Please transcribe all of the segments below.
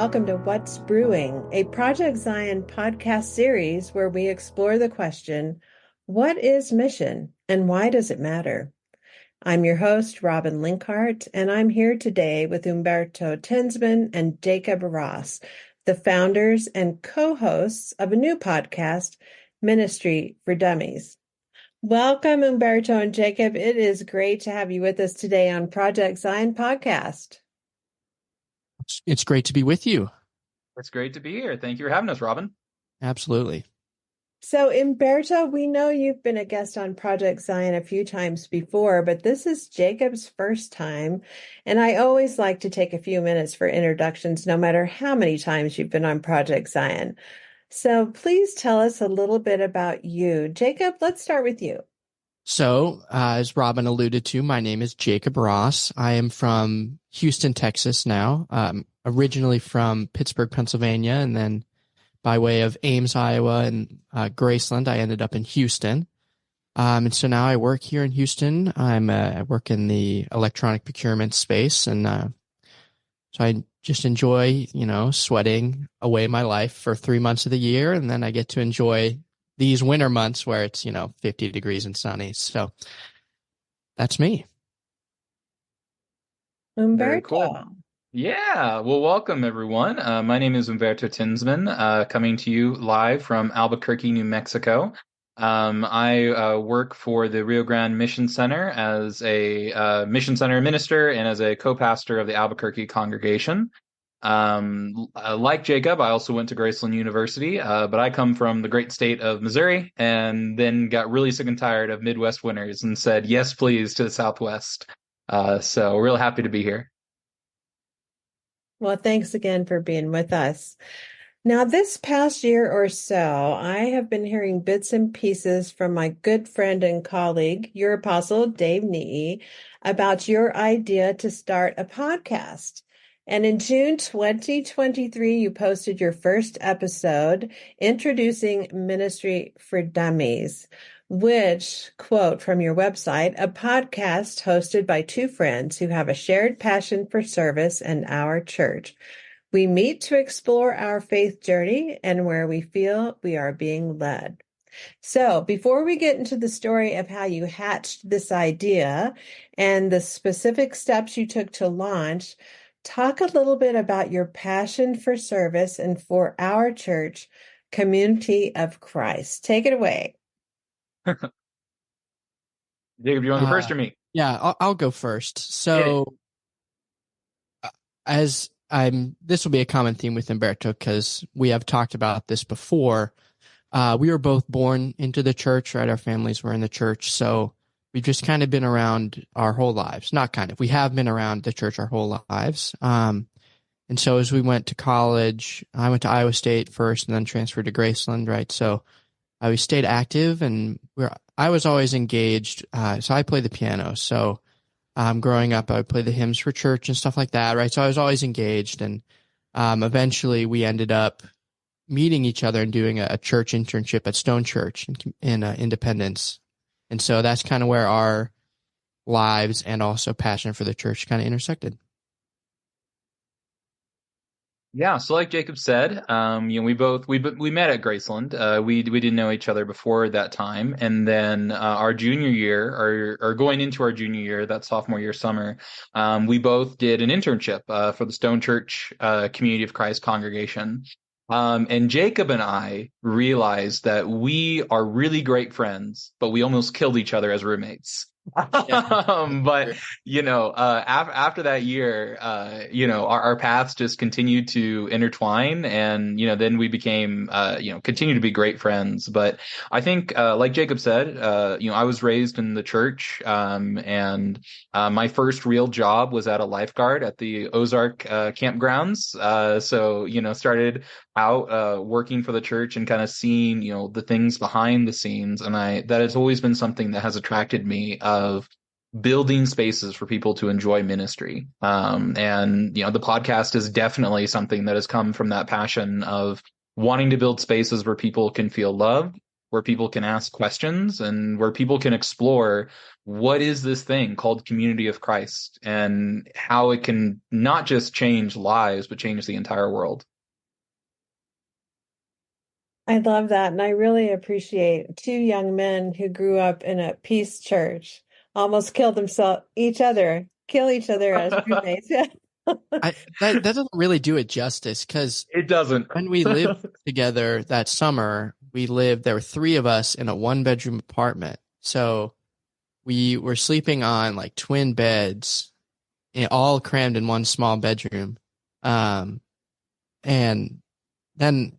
welcome to What's Brewing, a Project Zion podcast series where we explore the question, what is mission and why does it matter? I'm your host, Robin Linkhart, and I'm here today with Humberto Tinsman and Jacob Ross, the founders and co-hosts of a new podcast, Ministry for Dummies. Welcome, Humberto and Jacob. It is great to have you with us today on Project Zion podcast. It's great to be with you. It's great to be here. Thank you for having us, Robin. Absolutely. So, Humberto, we know you've been a guest on Project Zion a few times before, but this is Jacob's first time. And I always like to take a few minutes for introductions, no matter how many times you've been on Project Zion. So please tell us a little bit about you. Jacob, let's start with you. So, as Robin alluded to, my name is Jacob Ross. I am from Houston, Texas now, originally from Pittsburgh, Pennsylvania, and then by way of Ames, Iowa, and Graceland, I ended up in Houston. And so now I work here in Houston. I work in the electronic procurement space, and so I just enjoy, sweating away my life for 3 months of the year, and then I get to enjoy these winter months where it's, 50 degrees and sunny. So that's me. Humberto. Very cool. Yeah. Well, welcome, everyone. My name is Humberto Tinsman, coming to you live from Albuquerque, New Mexico. I work for the Rio Grande Mission Center as a Mission Center minister and as a co-pastor of the Albuquerque congregation. Like Jacob, I also went to Graceland University, but I come from the great state of Missouri and then got really sick and tired of Midwest winters and said, yes, please, to the Southwest. So we're real happy to be here. Well, thanks again for being with us. Now, this past year or so, I have been hearing bits and pieces from my good friend and colleague, your apostle, Dave Nee, about your idea to start a podcast. And in June 2023, you posted your first episode introducing Ministry for Dummies, which, quote from your website, a podcast hosted by two friends who have a shared passion for service and our church. We meet to explore our faith journey and where we feel we are being led. So before we get into the story of how you hatched this idea and the specific steps you took to launch, talk a little bit about your passion for service and for our church, Community of Christ. Take it away. Jacob, you want to go first or me? Yeah, I'll go first. So this will be a common theme with Humberto because we have talked about this before. We were both born into the church, right? Our families were in the church. So we've just kind of been around our whole lives. Not kind of. We have been around the church our whole lives. And so as we went to college, I went to Iowa State first and then transferred to Graceland, right? So we stayed active and I was always engaged. So I play the piano. So growing up, I would play the hymns for church and stuff like that, right? So I was always engaged. And eventually we ended up meeting each other and doing a church internship at Stone Church in Independence. And so that's kind of where our lives and also passion for the church kind of intersected. Yeah, so like Jacob said, we met at Graceland. We didn't know each other before that time, and then our junior year, or going into our junior year, that sophomore year summer, we both did an internship for the Stone Church Community of Christ congregation. And Jacob and I realized that we are really great friends, but we almost killed each other as roommates. But after that year, our paths just continued to intertwine, and then we became continue to be great friends. But I think like Jacob said, I was raised in the church, and my first real job was at a lifeguard at the Ozark campgrounds. So started out working for the church and kind of seeing the things behind the scenes, and that has always been something that has attracted me, of building spaces for people to enjoy ministry. And the podcast is definitely something that has come from that passion of wanting to build spaces where people can feel loved, where people can ask questions and where people can explore what is this thing called community of Christ and how it can not just change lives, but change the entire world. I love that. And I really appreciate two young men who grew up in a peace church, almost killed kill each other as roommates. Yeah. That doesn't really do it justice, because It doesn't. when we lived together that summer, there were three of us in a 1-bedroom apartment. So we were sleeping on like twin beds, all crammed in one small bedroom. And then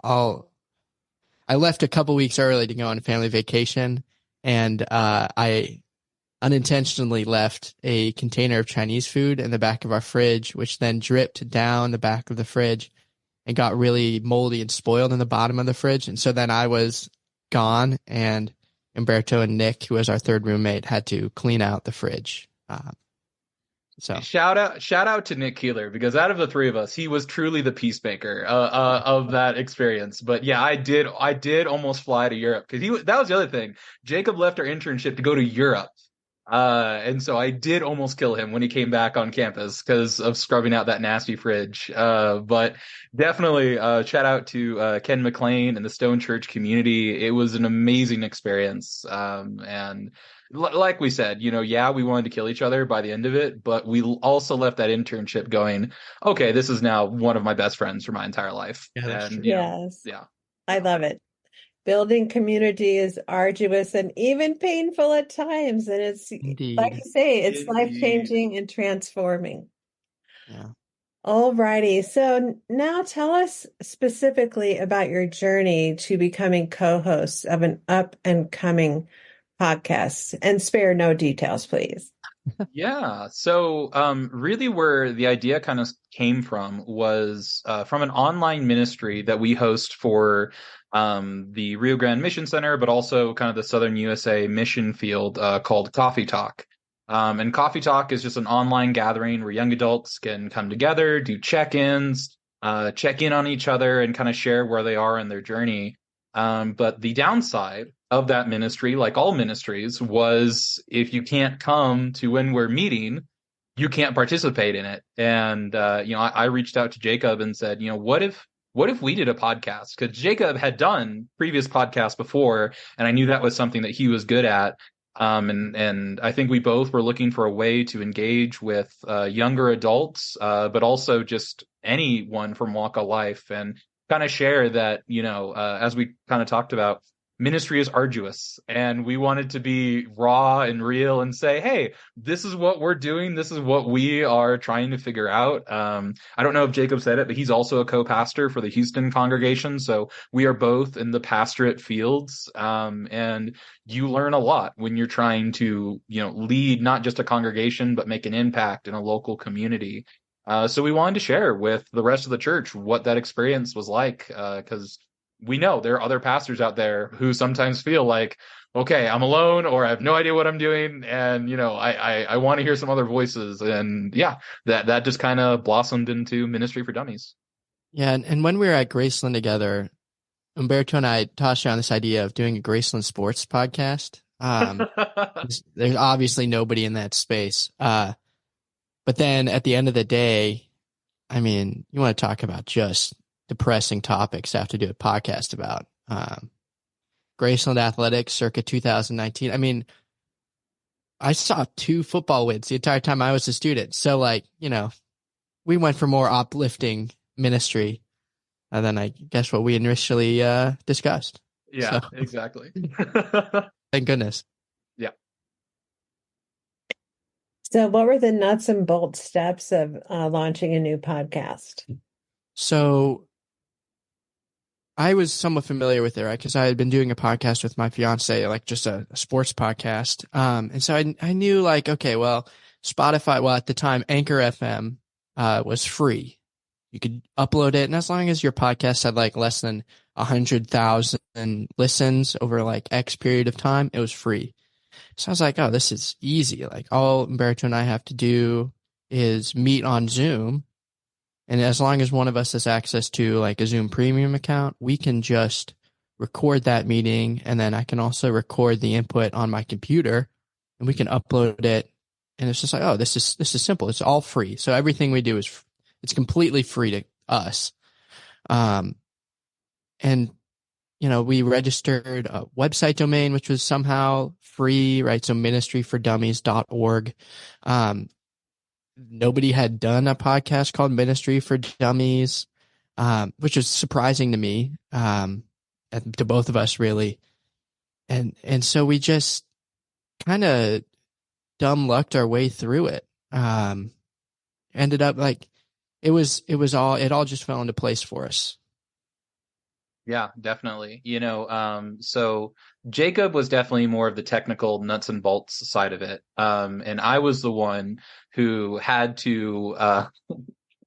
I left a couple weeks early to go on a family vacation, and I unintentionally left a container of Chinese food in the back of our fridge, which then dripped down the back of the fridge and got really moldy and spoiled in the bottom of the fridge. And so then I was gone, and Humberto and Nick, who was our third roommate, had to clean out the fridge. So shout out to Nick Keeler, because out of the three of us, he was truly the peacemaker of that experience. But yeah, I did almost fly to Europe, because that was the other thing. Jacob left our internship to go to Europe. And so I did almost kill him when he came back on campus because of scrubbing out that nasty fridge. But definitely shout out to Ken McLean and the Stone Church community. It was an amazing experience. And like we said, yeah, we wanted to kill each other by the end of it, but we also left that internship going, okay, this is now one of my best friends for my entire life. Yeah, that's And true. Yes. yeah. I love it. Building community is arduous and even painful at times. And it's, Indeed. like you say, it's Indeed. life-changing and transforming. Yeah. All righty. So now tell us specifically about your journey to becoming co-hosts of an up-and-coming podcast, and spare no details, please. Yeah. So really where the idea kind of came from was from an online ministry that we host for the Rio Grande Mission Center, but also kind of the Southern USA mission field called Coffee Talk. And Coffee Talk is just an online gathering where young adults can come together, do check-ins, check in on each other, and kind of share where they are in their journey. But the downside of that ministry, like all ministries, was if you can't come to when we're meeting, you can't participate in it. And I reached out to Jacob and said, what if we did a podcast? Because Jacob had done previous podcasts before, and I knew that was something that he was good at. And I think we both were looking for a way to engage with younger adults, but also just anyone from walk of life, and kind of share that, as we kind of talked about, ministry is arduous, and we wanted to be raw and real and say, hey, this is what we're doing. This is what we are trying to figure out. I don't know if Jacob said it, but he's also a co-pastor for the Houston congregation. So we are both in the pastorate fields. And you learn a lot when you're trying to, lead not just a congregation, but make an impact in a local community. So we wanted to share with the rest of the church what that experience was like, because we know there are other pastors out there who sometimes feel like, okay, I'm alone, or I have no idea what I'm doing, and I want to hear some other voices. And yeah, that just kind of blossomed into Ministry for Dummies. Yeah, and when we were at Graceland together, Humberto and I tossed around this idea of doing a Graceland sports podcast. There's obviously nobody in that space. But then at the end of the day, I mean, you want to talk about just depressing topics to have to do a podcast about. Graceland Athletics circa 2019. I mean, I saw 2 football wins the entire time I was a student. So we went for more uplifting ministry than I guess what we initially discussed. Yeah, so. Exactly. Thank goodness. Yeah. So what were the nuts and bolts steps of launching a new podcast? So I was somewhat familiar with it, right? Because I had been doing a podcast with my fiance, like just a sports podcast. And so I knew, like, okay, well, Spotify, well, at the time, Anchor FM was free. You could upload it. And as long as your podcast had like less than 100,000 listens over like X period of time, it was free. So I was like, oh, this is easy. Like, all Humberto and I have to do is meet on Zoom. And as long as one of us has access to like a Zoom premium account, we can just record that meeting, and then I can also record the input on my computer, and we can upload it. And it's just like, oh, this is simple. It's all free. So everything we do it's completely free to us. And we registered a website domain, which was somehow free, right? So ministryfordummies.org. Nobody had done a podcast called Ministry for Dummies, which was surprising to me, and to both of us, really. And so we just kind of dumb lucked our way through it. Ended up like it all just fell into place for us. Yeah, definitely. So Jacob was definitely more of the technical nuts and bolts side of it. And I was the one who had to, I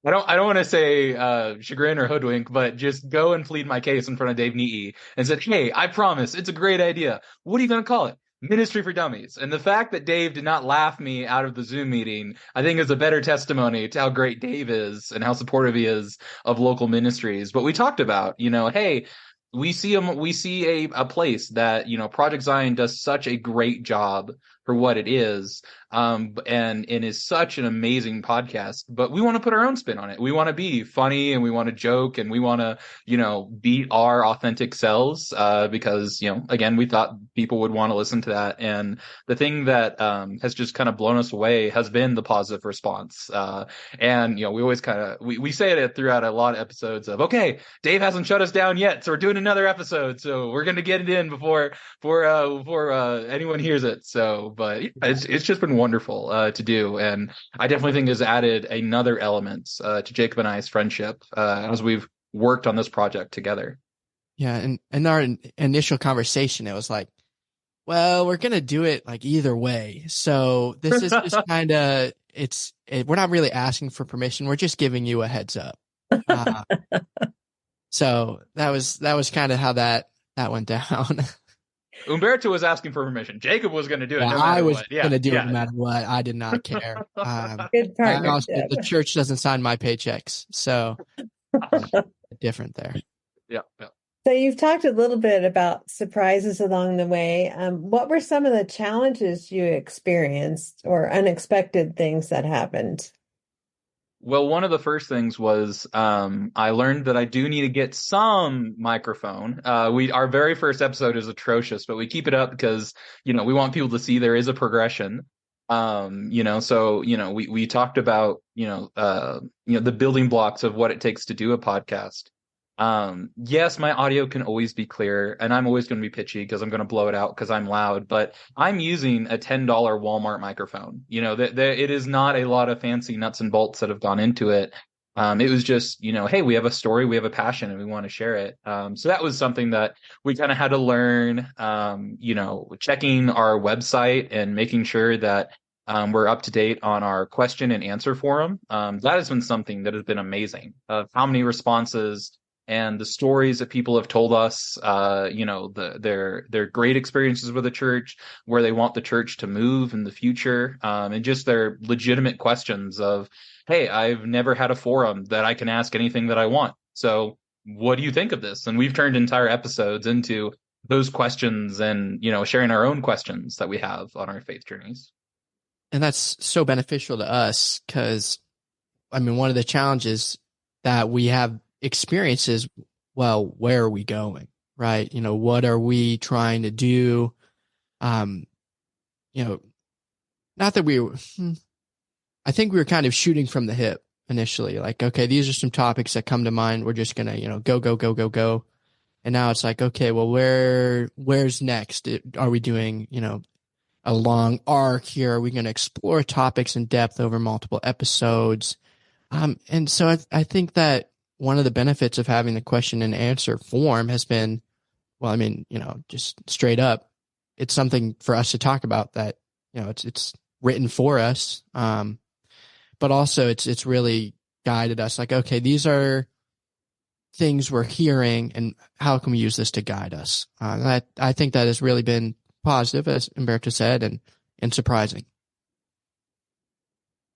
don't want to say chagrin or hoodwink, but just go and plead my case in front of Dave Neaty and said, hey, I promise it's a great idea. What are you going to call it? Ministry for Dummies. And the fact that Dave did not laugh me out of the Zoom meeting, I think is a better testimony to how great Dave is and how supportive he is of local ministries. But we talked about, hey, we see a place that, Project Zion does such a great job for what it is. And is such an amazing podcast, but we want to put our own spin on it. We want to be funny and we want to joke and we want to, beat our authentic selves, because, again, we thought people would want to listen to that. And the thing that, has just kind of blown us away has been the positive response. And, we always we say it throughout a lot of episodes of, okay, Dave hasn't shut us down yet, so we're doing another episode. So we're going to get it in before anyone hears it. So, but yeah, it's just been wonderful to do, and I definitely think has added another element to Jacob and I's friendship as we've worked on this project together. Yeah, and in our initial conversation, it was like, well, we're gonna do it like either way. So this is just kind of we're not really asking for permission. We're just giving you a heads up. So that was kind of how that went down. Humberto was asking for permission. Jacob was going to do it. Yeah, no matter I was what. going to do it no matter what. I did not care. Good partnership. The church doesn't sign my paychecks, so different there. Yeah. So you've talked a little bit about surprises along the way. What were some of the challenges you experienced or unexpected things that happened? Well, one of the first things was I learned that I do need to get some microphone. Our very first episode is atrocious, but we keep it up because we want people to see there is a progression. So we talked about the building blocks of what it takes to do a podcast. Yes, my audio can always be clear, and I'm always going to be pitchy because I'm going to blow it out because I'm loud, but I'm using a $10 Walmart microphone. It is not a lot of fancy nuts and bolts that have gone into it. It was just, hey, we have a story, we have a passion, and we want to share it. So that was something that we kind of had to learn, checking our website and making sure that we're up to date on our question and answer forum. That has been something that has been amazing. How many responses and the stories that people have told us, their great experiences with the church, where they want the church to move in the future, and just their legitimate questions of, hey, I've never had a forum that I can ask anything that I want. So what do you think of this? And we've turned entire episodes into those questions and, sharing our own questions that we have on our faith journeys. And that's so beneficial to us because, one of the challenges that we have experiences, well, where are we going, right? What are we trying to do? Not that I think we were kind of shooting from the hip initially, like, okay, these are some topics that come to mind. We're just going to, go. And now it's like, okay, well, where's next? Are we doing, a long arc here? Are we going to explore topics in depth over multiple episodes? And so I think that one of the benefits of having the question and answer form has been, just straight up, it's something for us to talk about that, it's written for us. But also it's really guided us like, okay, these are things we're hearing and how can we use this to guide us? I think that has really been positive, as Humberto said, and surprising.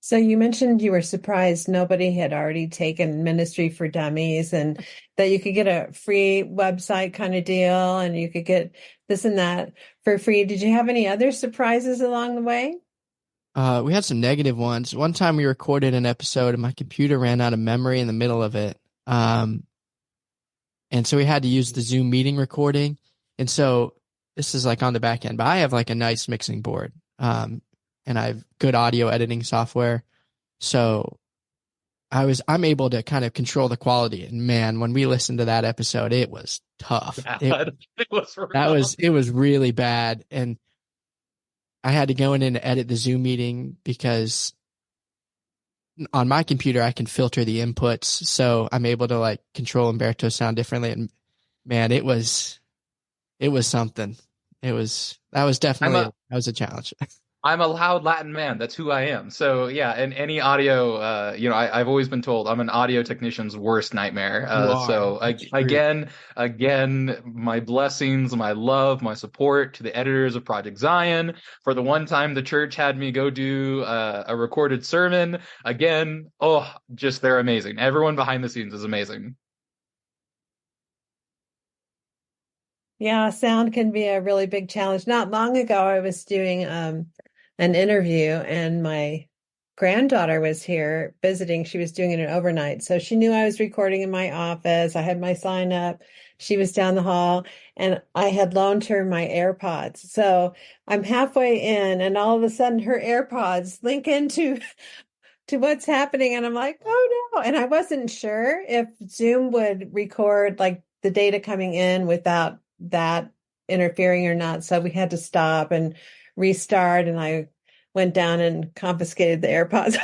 So you mentioned you were surprised nobody had already taken Ministry for Dummies and that you could get a free website kind of deal and you could get this and that for free. Did you have any other surprises along the way? We had some negative ones. One time we recorded an episode and my computer ran out of memory in the middle of it. And so we had to use the Zoom meeting recording. And so this is like on the back end, but I have like a nice mixing board. And I have good audio editing software. So I'm able to kind of control the quality. And man, when we listened to that episode, it was tough. It was really bad. And I had to go in and edit the Zoom meeting because on my computer, I can filter the inputs. So I'm able to like control Humberto's sound differently. And man, it was something. That was definitely a challenge. I'm a loud Latin man. That's who I am. So yeah, and any audio, I've always been told I'm an audio technician's worst nightmare. So again, my blessings, my love, my support to the editors of Project Zion. For the one time the church had me go do a recorded sermon. Again, they're amazing. Everyone behind the scenes is amazing. Yeah, sound can be a really big challenge. Not long ago, I was doing an interview and my granddaughter was here visiting. She was doing it an overnight. So she knew I was recording in my office. I had my sign up. She was down the hall and I had loaned her my AirPods. So I'm halfway in and all of a sudden her AirPods link into to what's happening. And I'm like, oh no. And I wasn't sure if Zoom would record like the data coming in without that interfering or not. So we had to stop and restart. And I went down and confiscated the AirPods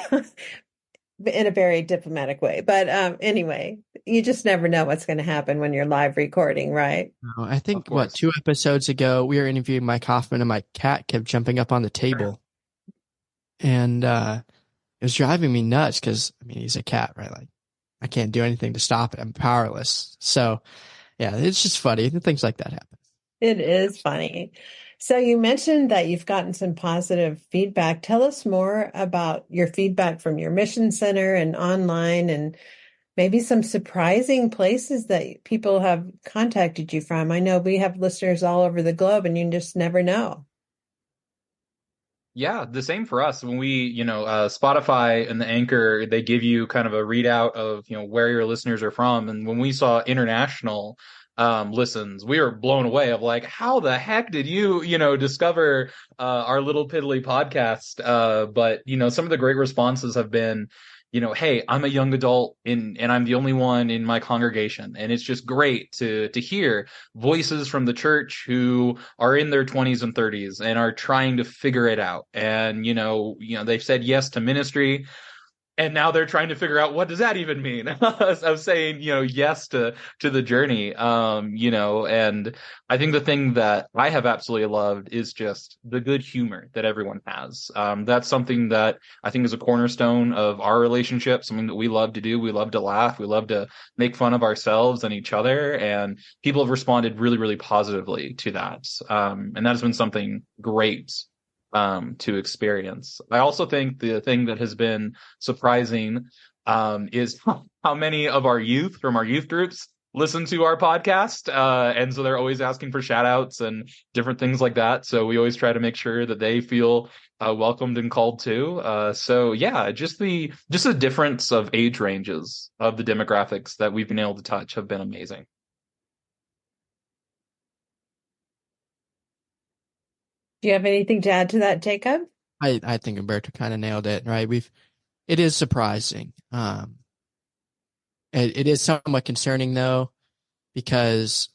in a very diplomatic way. But anyway, you just never know what's going to happen when you're live recording, right? I think, 2 episodes ago, we were interviewing Mike Hoffman and my cat kept jumping up on the table. And it was driving me nuts because, I mean, he's a cat, right? Like, I can't do anything to stop it. I'm powerless. So, yeah, it's just funny. Things like that happen. It is funny. So you mentioned that you've gotten some positive feedback. Tell us more about your feedback from your mission center and online and maybe some surprising places that people have contacted you from. I know we have listeners all over the globe and you just never know. Yeah, the same for us. When we, Spotify and the Anchor, they give you kind of a readout of, where your listeners are from. And when we saw international listens, we were blown away of like, how the heck did you, discover our little piddly podcast? But, some of the great responses have been, hey, I'm a young adult and I'm the only one in my congregation. And it's just great to hear voices from the church who are in their 20s and 30s and are trying to figure it out. And, they've said yes to ministry. And now they're trying to figure out what does that even mean of saying, yes to the journey. And I think the thing that I have absolutely loved is just the good humor that everyone has. That's something that I think is a cornerstone of our relationship, something that we love to do. We love to laugh. We love to make fun of ourselves and each other. And people have responded really, really positively to that. And that has been something great to experience. I also think the thing that has been surprising is how many of our youth from our youth groups listen to our podcast. And so they're always asking for shout outs and different things like that. So we always try to make sure that they feel welcomed and called too. So yeah, just the difference of age ranges of the demographics that we've been able to touch have been amazing. Do you have anything to add to that, Jacob? I think Humberto kind of nailed it, right? It is surprising. It is somewhat concerning though, because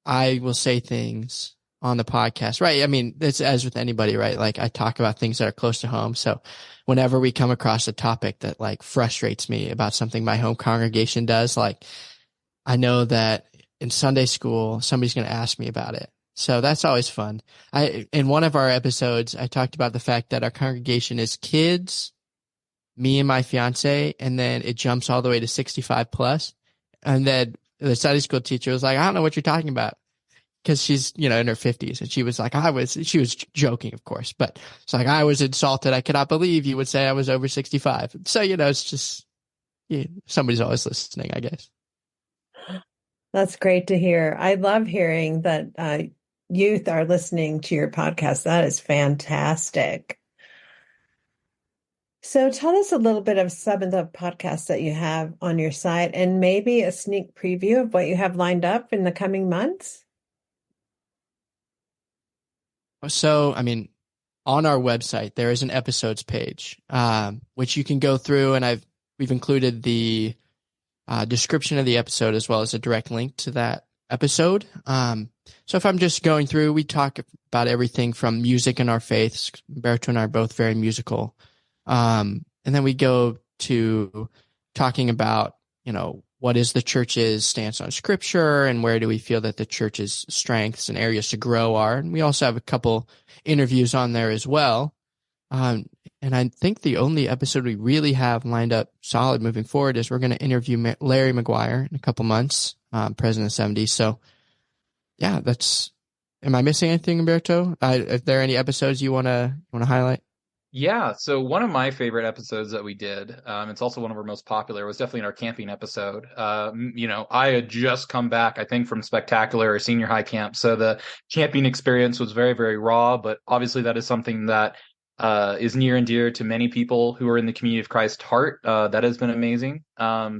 I will say things on the podcast, right? I mean, it's as with anybody, right? Like I talk about things that are close to home. So whenever we come across a topic that like frustrates me about something my home congregation does, like I know that in Sunday school, somebody's going to ask me about it. So that's always fun. In one of our episodes, I talked about the fact that our congregation is kids, me and my fiance, and then it jumps all the way to 65 plus. And then the Sunday school teacher was like, I don't know what you're talking about. because she's, in her 50s, and she was like, she was joking, of course, but it's like, I was insulted. I cannot believe you would say I was over 65. So, it's just, somebody's always listening, I guess. That's great to hear. I love hearing that youth are listening to your podcast. That is fantastic. So tell us a little bit of some of the podcasts that you have on your site and maybe a sneak preview of what you have lined up in the coming months. So, on our website, there is an episodes page, which you can go through, and we've included the description of the episode as well as a direct link to that episode. So if I'm just going through, we talk about everything from music and our faiths. Humberto and I are both very musical. And then we go to talking about, what is the church's stance on scripture and where do we feel that the church's strengths and areas to grow are. And we also have a couple interviews on there as well. And I think the only episode we really have lined up solid moving forward is we're going to interview Larry McGuire in a couple months, president of 70. So yeah, am I missing anything, Humberto? Are there any episodes you want to highlight? Yeah, so one of my favorite episodes that we did, it's also one of our most popular, was definitely our camping episode. I had just come back, I think, from Spectacular or Senior High Camp, so the camping experience was very, very raw, but obviously that is something that is near and dear to many people who are in the Community of Christ heart. That has been amazing.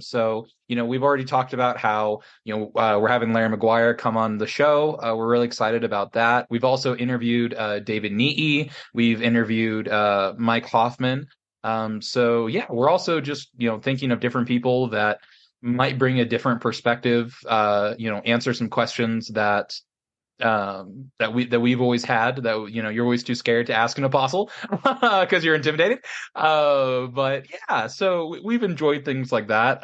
So, we've already talked about how, we're having Larry McGuire come on the show. We're really excited about that. We've also interviewed David Neaty. We've interviewed Mike Hoffman. So yeah, we're also just, thinking of different people that might bring a different perspective, answer some questions that we've always had, that you're always too scared to ask an apostle because you're intimidated, but yeah, so we've enjoyed things like that.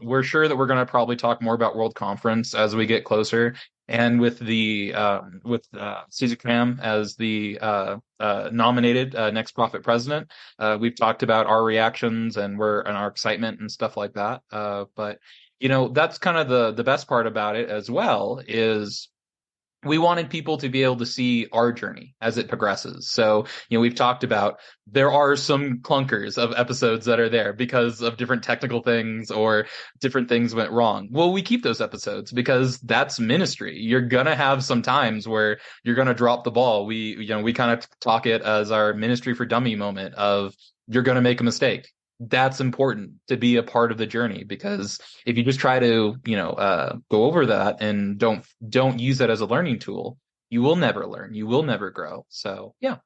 We're sure that we're going to probably talk more about World Conference as we get closer, and with Caesar Cram as the nominated next prophet president, we've talked about our reactions and our excitement and stuff like that, but that's kind of the best part about it as well, is we wanted people to be able to see our journey as it progresses. So, we've talked about there are some clunkers of episodes that are there because of different technical things or different things went wrong. Well, we keep those episodes because that's ministry. You're going to have some times where you're going to drop the ball. We kind of talk it as our ministry for dummy moment of you're going to make a mistake. That's important to be a part of the journey, because if you just try to, go over that and don't use that as a learning tool, you will never learn. You will never grow. So, yeah.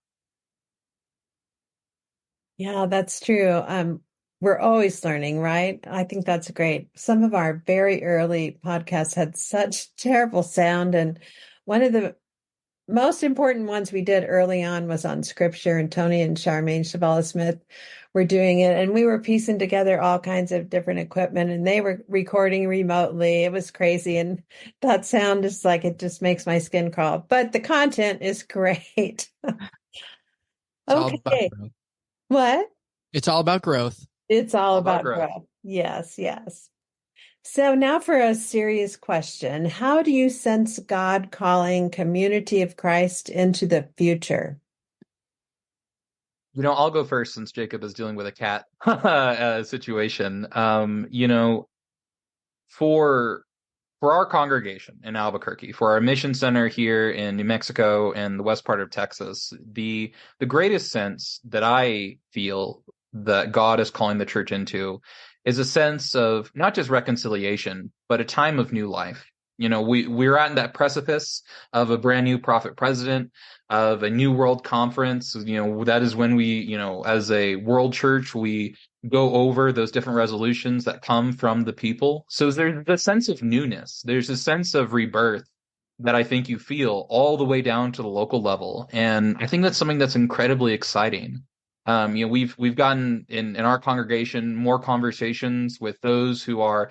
Yeah, that's true. We're always learning, right? I think that's great. Some of our very early podcasts had such terrible sound, and one of the most important ones we did early on was on scripture, and Tony and Charmaine Chavala-Smith were doing it, and we were piecing together all kinds of different equipment, and they were recording remotely. It was crazy, and that sound is like, it just makes my skin crawl, but the content is great. Okay. What? It's all about growth. It's all about growth. Yes, yes. So now for a serious question. How do you sense God calling Community of Christ into the future? I'll go first since Jacob is dealing with a cat situation. For our congregation in Albuquerque, for our mission center here in New Mexico and the west part of Texas, the greatest sense that I feel that God is calling the church into is a sense of not just reconciliation, but a time of new life. We're at that precipice of a brand new prophet president, of a new world conference. That is when we, as a world church, we go over those different resolutions that come from the people. So there's the sense of newness. There's a sense of rebirth that I think you feel all the way down to the local level. And I think that's something that's incredibly exciting. We've gotten in our congregation more conversations with those who are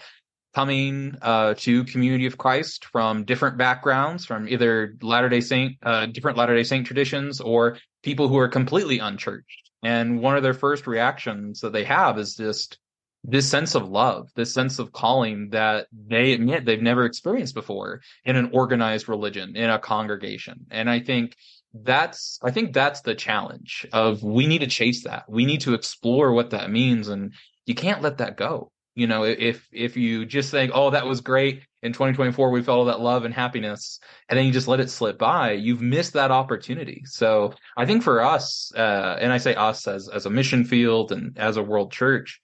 coming to Community of Christ from different backgrounds, from either different Latter-day Saint traditions, or people who are completely unchurched. And one of their first reactions that they have is just, this sense of love, this sense of calling that they admit they've never experienced before in an organized religion, in a congregation. And I think that's the challenge of we need to chase that. We need to explore what that means, and you can't let that go. You know, if you just think, oh, that was great in 2024, we felt all that love and happiness, and then you just let it slip by, you've missed that opportunity. So I think for us, and I say us as a mission field and as a world church,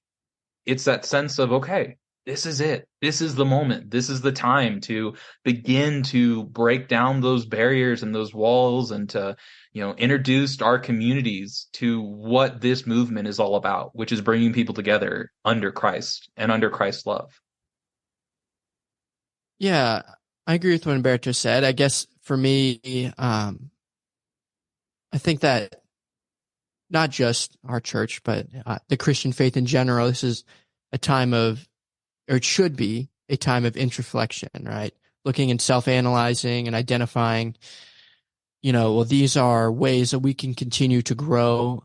it's that sense of, okay, this is it. This is the moment. This is the time to begin to break down those barriers and those walls, and to, introduce our communities to what this movement is all about, which is bringing people together under Christ and under Christ's love. Yeah, I agree with what Humberto said. I guess for me, I think that not just our church, but the Christian faith in general, this is a time of, or it should be a time of introspection, right? Looking and self-analyzing and identifying, well, these are ways that we can continue to grow.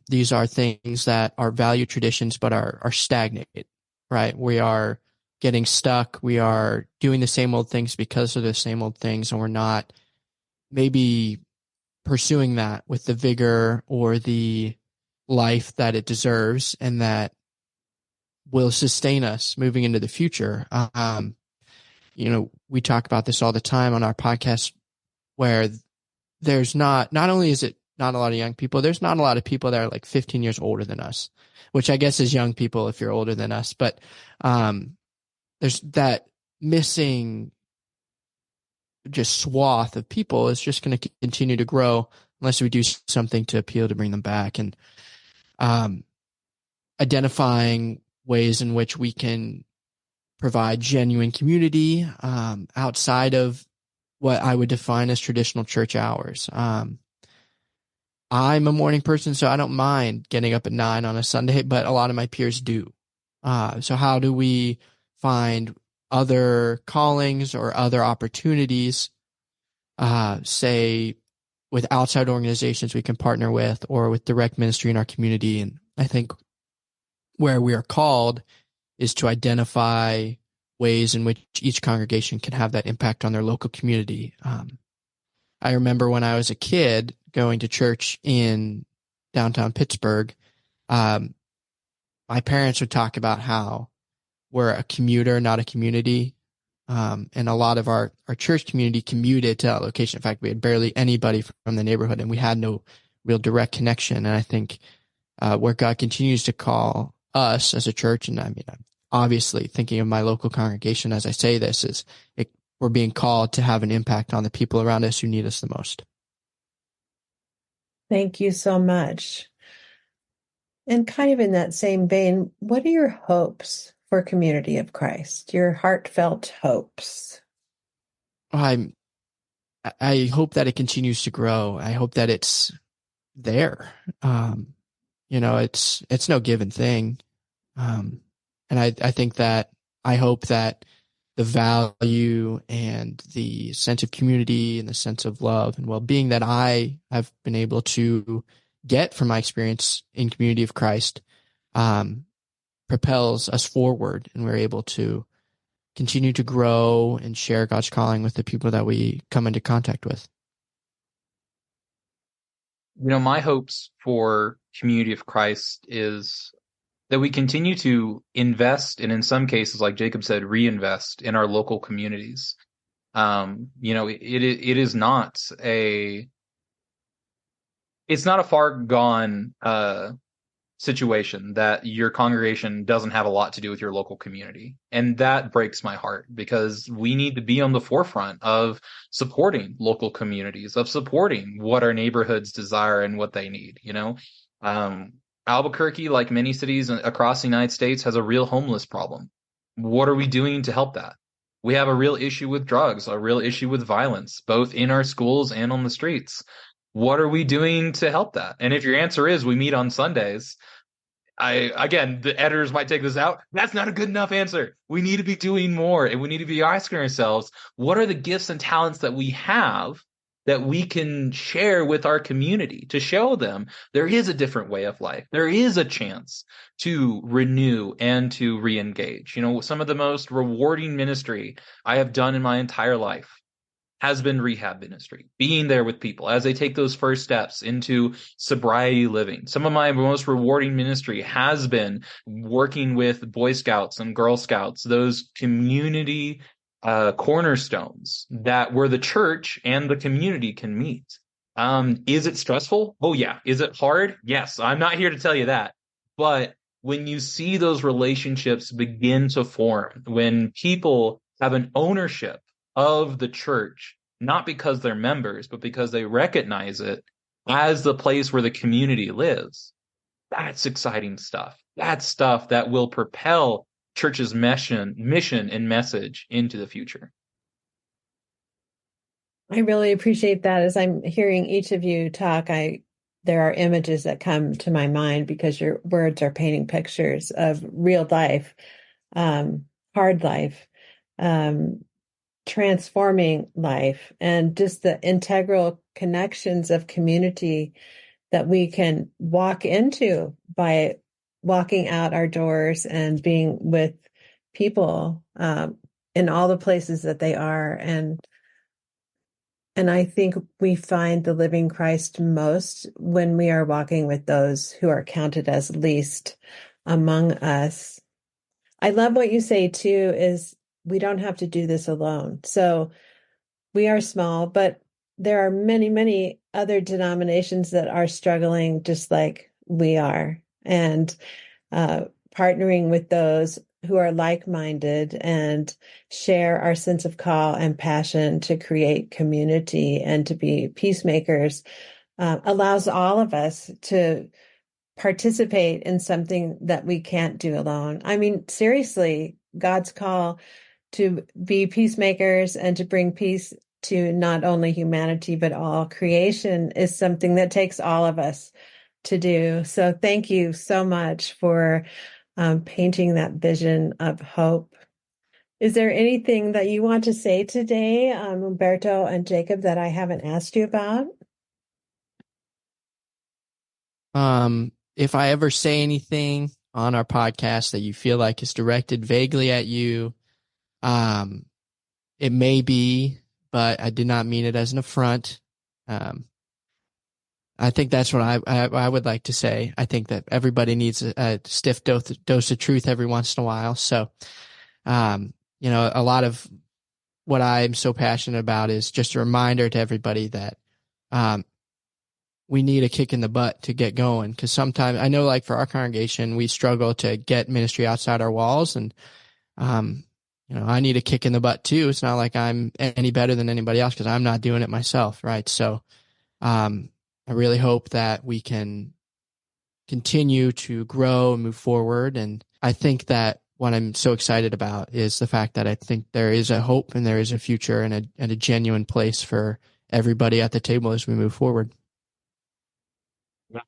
These are things that are value traditions, but are stagnated, right? We are getting stuck. We are doing the same old things because of the same old things, and we're not maybe pursuing that with the vigor or the life that it deserves and that will sustain us moving into the future. We talk about this all the time on our podcast, where there's not only is it not a lot of young people, there's not a lot of people that are like 15 years older than us, which I guess is young people if you're older than us. But there's that missing just swath of people is just going to continue to grow unless we do something to appeal to bring them back. And identifying ways in which we can provide genuine community outside of what I would define as traditional church hours. I'm a morning person, so I don't mind getting up at 9 on a Sunday, but a lot of my peers do. So how do we find other callings or other opportunities, say with outside organizations we can partner with, or with direct ministry in our community? And I think where we are called is to identify ways in which each congregation can have that impact on their local community. I remember when I was a kid going to church in downtown Pittsburgh, my parents would talk about how we're a commuter, not a community. And a lot of our church community commuted to that location. In fact, we had barely anybody from the neighborhood, and we had no real direct connection. And I think where God continues to call us as a church, and I mean, I'm obviously thinking of my local congregation as I say this, we're being called to have an impact on the people around us who need us the most. Thank you so much. And kind of in that same vein, what are your hopes for Community of Christ, your heartfelt hopes? I hope that it continues to grow. I hope that it's there. It's no given thing. And I think that I hope that the value and the sense of community and the sense of love and well-being that I have been able to get from my experience in Community of Christ propels us forward, and we're able to continue to grow and share God's calling with the people that we come into contact with. My hopes for Community of Christ is that we continue to invest, and in some cases, like Jacob said, reinvest in our local communities. It is not it's not a far gone situation that your congregation doesn't have a lot to do with your local community. And that breaks my heart, because we need to be on the forefront of supporting local communities, of supporting what our neighborhoods desire and what they need. Albuquerque, like many cities across the United States, has a real homeless problem. What are we doing to help that? We have a real issue with drugs, a real issue with violence, both in our schools and on the streets. What are we doing to help that? And if your answer is we meet on Sundays, again, the editors might take this out. That's not a good enough answer. We need to be doing more, and we need to be asking ourselves, what are the gifts and talents that we have that we can share with our community to show them there is a different way of life. There is a chance to renew and to re-engage. Some of the most rewarding ministry I have done in my entire life has been rehab ministry, being there with people as they take those first steps into sobriety living. Some of my most rewarding ministry has been working with Boy Scouts and Girl Scouts, those community cornerstones that where the church and the community can meet. Is it stressful? Oh yeah. Is it hard? Yes. I'm not here to tell you that. But when you see those relationships begin to form, when people have an ownership of the church, not because they're members, but because they recognize it as the place where the community lives, that's exciting stuff. That's stuff that will propel church's mission and message into the future. I really appreciate that. As I'm hearing each of you talk, there are images that come to my mind because your words are painting pictures of real life, hard life, transforming life, and just the integral connections of community that we can walk into by walking out our doors and being with people in all the places that they are. And I think we find the living Christ most when we are walking with those who are counted as least among us. I love what you say too, is we don't have to do this alone. So we are small, but there are many, many other denominations that are struggling just like we are. And partnering with those who are like-minded and share our sense of call and passion to create community and to be peacemakers allows all of us to participate in something that we can't do alone. I mean, seriously, God's call to be peacemakers and to bring peace to not only humanity, but all creation is something that takes all of us to do. So thank you so much for painting that vision of hope. Is there anything that you want to say today, Humberto and Jacob, that I haven't asked you about? If I ever say anything on our podcast that you feel like is directed vaguely at you, it may be, but I did not mean it as an affront. I think that's what I would like to say. I think that everybody needs a stiff dose of truth every once in a while. So, a lot of what I'm so passionate about is just a reminder to everybody that we need a kick in the butt to get going. Because sometimes I know, like for our congregation, we struggle to get ministry outside our walls, and I need a kick in the butt too. It's not like I'm any better than anybody else because I'm not doing it myself, right? So, I really hope that we can continue to grow and move forward. And I think that what I'm so excited about is the fact that I think there is a hope and there is a future and a genuine place for everybody at the table as we move forward.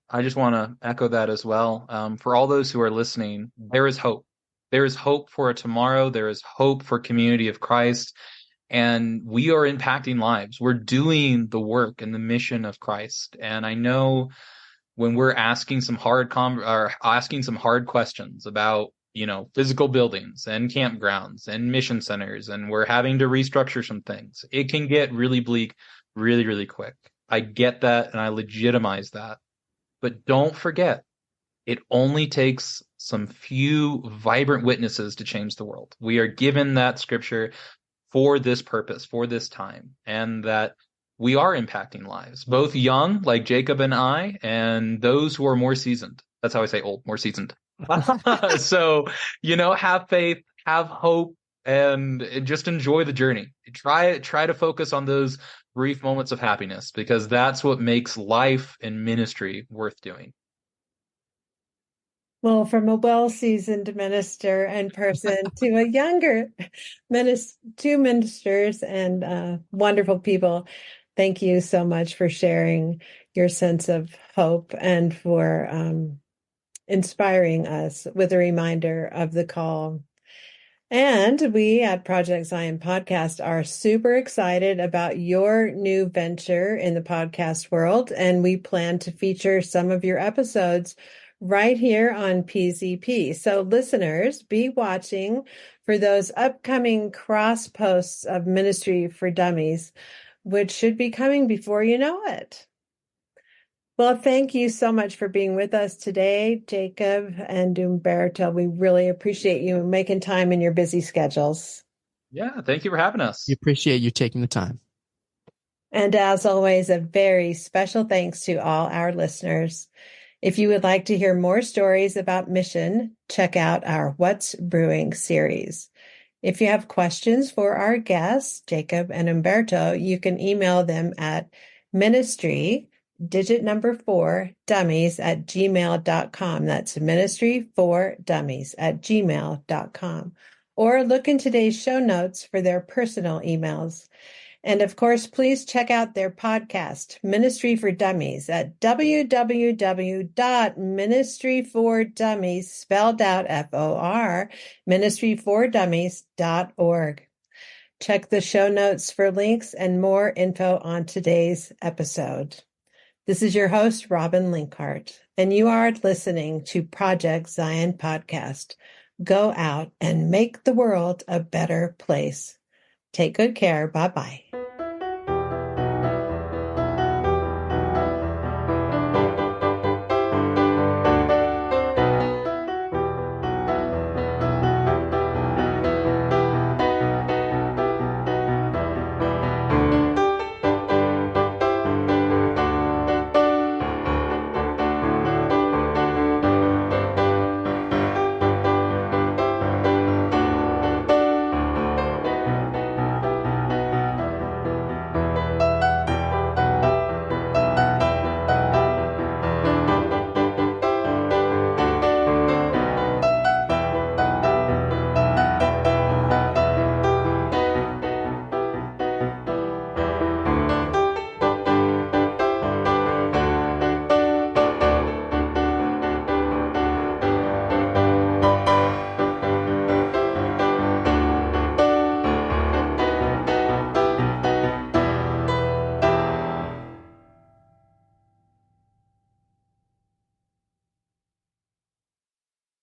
I just want to echo that as well. For all those who are listening, there is hope. There is hope for a tomorrow. There is hope for community of Christ. And we are impacting lives. We're doing the work and the mission of Christ. And I know when we're asking some hard questions about, physical buildings and campgrounds and mission centers, and we're having to restructure some things, it can get really bleak really, really quick. I get that and I legitimize that. But don't forget, it only takes some few vibrant witnesses to change the world. We are given that scripture for this purpose, for this time, and that we are impacting lives, both young, like Jacob and I, and those who are more seasoned. That's how I say old, more seasoned. So, have faith, have hope, and just enjoy the journey. Try to focus on those brief moments of happiness, because that's what makes life and ministry worth doing. Well, from a well-seasoned minister and person to a younger two ministers and wonderful people, thank you so much for sharing your sense of hope and for inspiring us with a reminder of the call. And we at Project Zion Podcast are super excited about your new venture in the podcast world, and we plan to feature some of your episodes right here on PZP. So listeners, be watching for those upcoming cross posts of Ministry for Dummies, which should be coming before you know it. Well, thank you so much for being with us today, Jacob and Humberto. We really appreciate you making time in your busy schedules. Yeah, thank you for having us. We appreciate you taking the time. And as always, a very special thanks to all our listeners. If you would like to hear more stories about mission, check out our What's Brewing series. If you have questions for our guests, Jacob and Humberto, you can email them at ministry, digit number 4, dummies at gmail.com. That's ministry4dummies at gmail.com. Or look in today's show notes for their personal emails. And of course, please check out their podcast, Ministry for Dummies, at www.ministry4dummies, spelled out F-O-R, ministry4dummies.org. Check the show notes for links and more info on today's episode. This is your host, Robin Linkhart, and you are listening to Project Zion Podcast. Go out and make the world a better place. Take good care. Bye-bye.